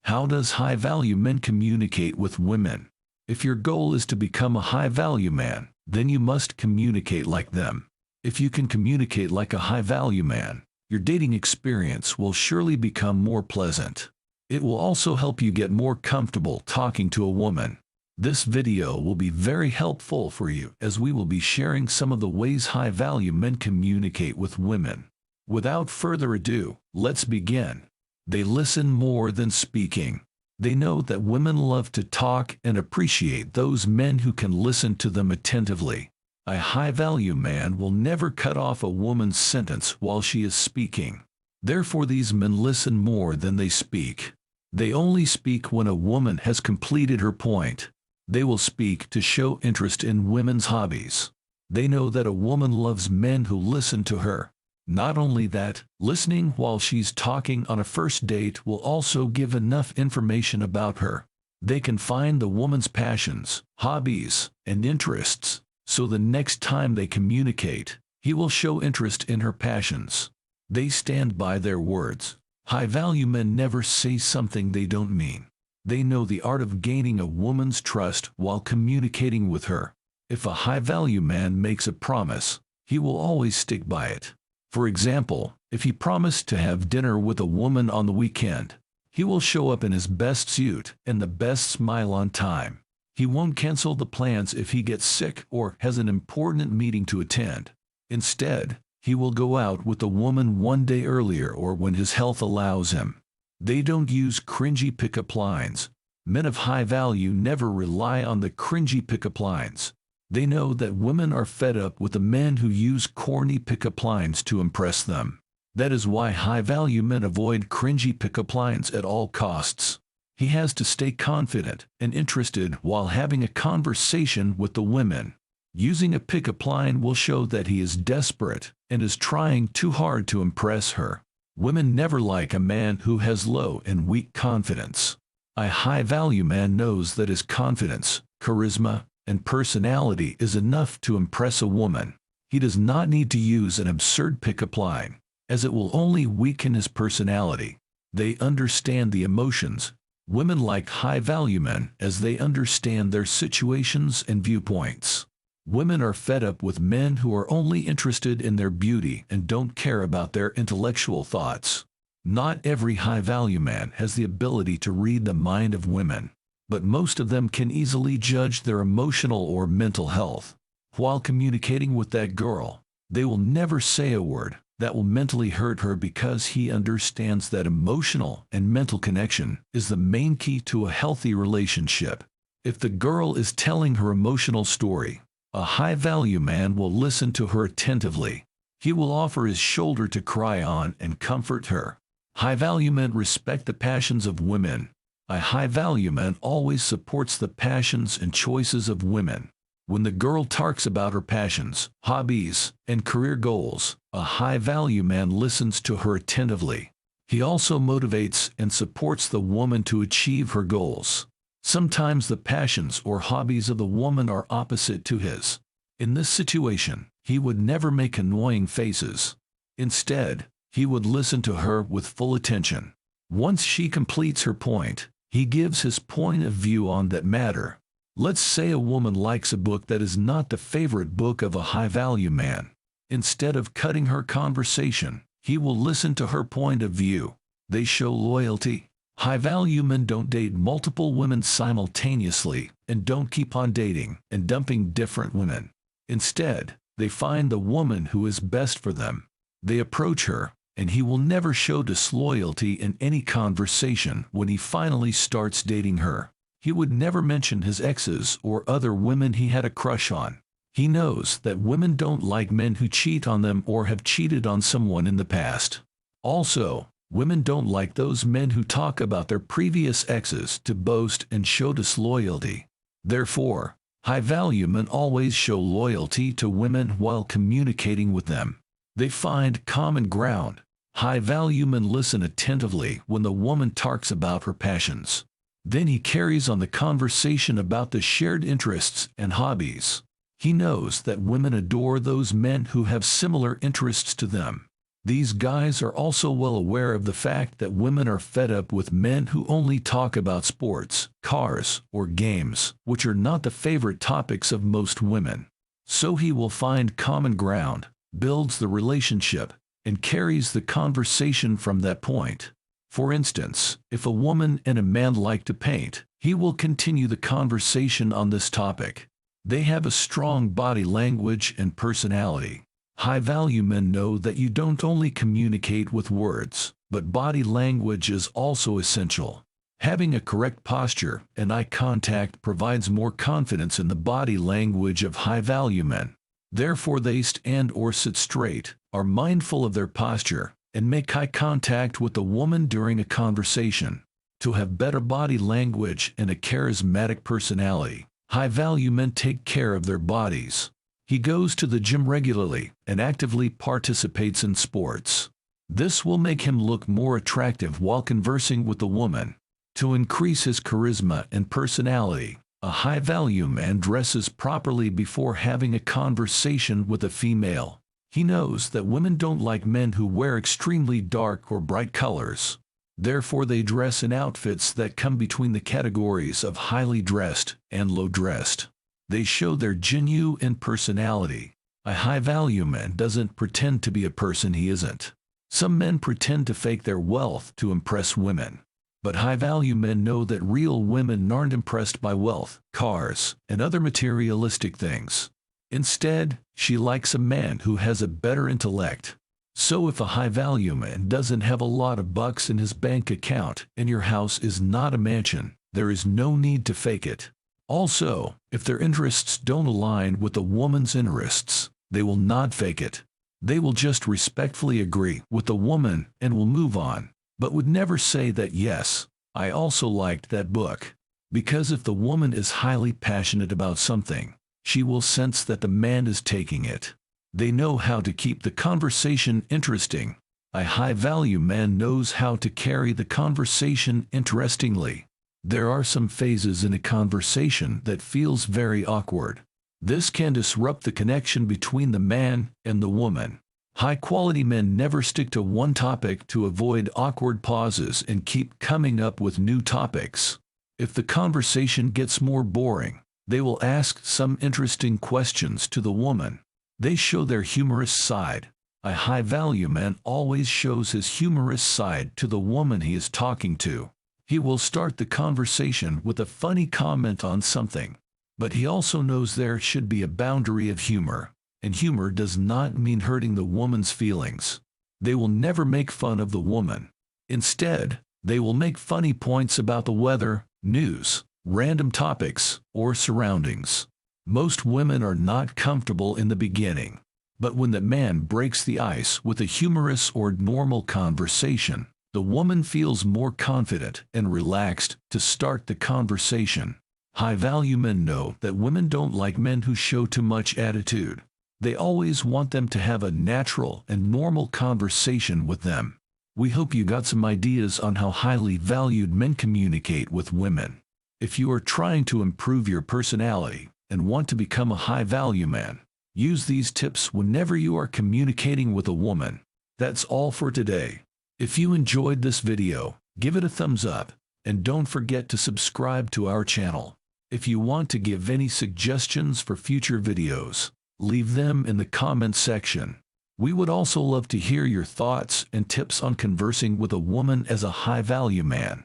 How does high-value men communicate with women? If your goal is to become a high-value man, then you must communicate like them. If you can communicate like a high-value man, your dating experience will surely become more pleasant. It will also help you get more comfortable talking to a woman. This video will be very helpful for you as we will be sharing some of the ways high-value men communicate with women. Without further ado, let's begin. They listen more than speaking. They know that women love to talk and appreciate those men who can listen to them attentively. A high-value man will never cut off a woman's sentence while she is speaking. Therefore, these men listen more than they speak. They only speak when a woman has completed her point. They will speak to show interest in women's hobbies. They know that a woman loves men who listen to her. Not only that, listening while she's talking on a first date will also give enough information about her. They can find the woman's passions, hobbies, and interests, so the next time they communicate, he will show interest in her passions. They stand by their words. High-value men never say something they don't mean. They know the art of gaining a woman's trust while communicating with her. If a high-value man makes a promise, he will always stick by it. For example, if he promised to have dinner with a woman on the weekend, he will show up in his best suit and the best smile on time. He won't cancel the plans if he gets sick or has an important meeting to attend. Instead, he will go out with the woman one day earlier or when his health allows him. They don't use cringy pickup lines. Men of high value never rely on the cringy pickup lines. They know that women are fed up with the men who use corny pickup lines to impress them. That is why high-value men avoid cringy pickup lines at all costs. He has to stay confident and interested while having a conversation with the women. Using a pickup line will show that he is desperate and is trying too hard to impress her. Women never like a man who has low and weak confidence. A high-value man knows that his confidence, charisma, and personality is enough to impress a woman. He does not need to use an absurd pickup line, as it will only weaken his personality. They understand the emotions. Women like high-value men as they understand their situations and viewpoints. Women are fed up with men who are only interested in their beauty and don't care about their intellectual thoughts. Not every high-value man has the ability to read the mind of women, but most of them can easily judge their emotional or mental health. While communicating with that girl, they will never say a word that will mentally hurt her because he understands that emotional and mental connection is the main key to a healthy relationship. If the girl is telling her emotional story, a high-value man will listen to her attentively. He will offer his shoulder to cry on and comfort her. High-value men respect the passions of women. A high-value man always supports the passions and choices of women. When the girl talks about her passions, hobbies, and career goals, a high-value man listens to her attentively. He also motivates and supports the woman to achieve her goals. Sometimes the passions or hobbies of the woman are opposite to his. In this situation, he would never make annoying faces. Instead, he would listen to her with full attention. Once she completes her point, he gives his point of view on that matter. Let's say a woman likes a book that is not the favorite book of a high-value man. Instead of cutting her conversation, he will listen to her point of view. They show loyalty. High-value men don't date multiple women simultaneously and don't keep on dating and dumping different women. Instead, they find the woman who is best for them. They approach her, and he will never show disloyalty in any conversation when he finally starts dating her. He would never mention his exes or other women he had a crush on. He knows that women don't like men who cheat on them or have cheated on someone in the past. Also, women don't like those men who talk about their previous exes to boast and show disloyalty. Therefore, high-value men always show loyalty to women while communicating with them. They find common ground. High-value men listen attentively when the woman talks about her passions. Then he carries on the conversation about the shared interests and hobbies. He knows that women adore those men who have similar interests to them. These guys are also well aware of the fact that women are fed up with men who only talk about sports, cars, or games, which are not the favorite topics of most women. So he will find common ground, builds the relationship, and carries the conversation from that point. For instance, if a woman and a man like to paint, he will continue the conversation on this topic. They have a strong body language and personality. High-value men know that you don't only communicate with words, but body language is also essential. Having a correct posture and eye contact provides more confidence in the body language of high-value men. Therefore they stand or sit straight, are mindful of their posture, and make eye contact with the woman during a conversation. To have better body language and a charismatic personality, high-value men take care of their bodies. He goes to the gym regularly and actively participates in sports. This will make him look more attractive while conversing with the woman. To increase his charisma and personality, a high-value man dresses properly before having a conversation with a female. He knows that women don't like men who wear extremely dark or bright colors. Therefore they dress in outfits that come between the categories of highly dressed and low-dressed. They show their genuine personality. A high-value man doesn't pretend to be a person he isn't. Some men pretend to fake their wealth to impress women. But high-value men know that real women aren't impressed by wealth, cars, and other materialistic things. Instead, she likes a man who has a better intellect. So if a high-value man doesn't have a lot of bucks in his bank account and your house is not a mansion, there is no need to fake it. Also, if their interests don't align with the woman's interests, they will not fake it. They will just respectfully agree with the woman and will move on, but would never say that yes, I also liked that book. Because if the woman is highly passionate about something, she will sense that the man is taking it. They know how to keep the conversation interesting. A high-value man knows how to carry the conversation interestingly. There are some phases in a conversation that feels very awkward. This can disrupt the connection between the man and the woman. High-quality men never stick to one topic to avoid awkward pauses and keep coming up with new topics. If the conversation gets more boring, they will ask some interesting questions to the woman. They show their humorous side. A high-value man always shows his humorous side to the woman he is talking to. He will start the conversation with a funny comment on something. But he also knows there should be a boundary of humor, and humor does not mean hurting the woman's feelings. They will never make fun of the woman. Instead, they will make funny points about the weather, news, random topics, or surroundings. Most women are not comfortable in the beginning, but when the man breaks the ice with a humorous or normal conversation, the woman feels more confident and relaxed to start the conversation. High-value men know that women don't like men who show too much attitude. They always want them to have a natural and normal conversation with them. We hope you got some ideas on how highly valued men communicate with women. If you are trying to improve your personality and want to become a high-value man, use these tips whenever you are communicating with a woman. That's all for today. If you enjoyed this video, give it a thumbs up, and don't forget to subscribe to our channel. If you want to give any suggestions for future videos, leave them in the comments section. We would also love to hear your thoughts and tips on conversing with a woman as a high-value man.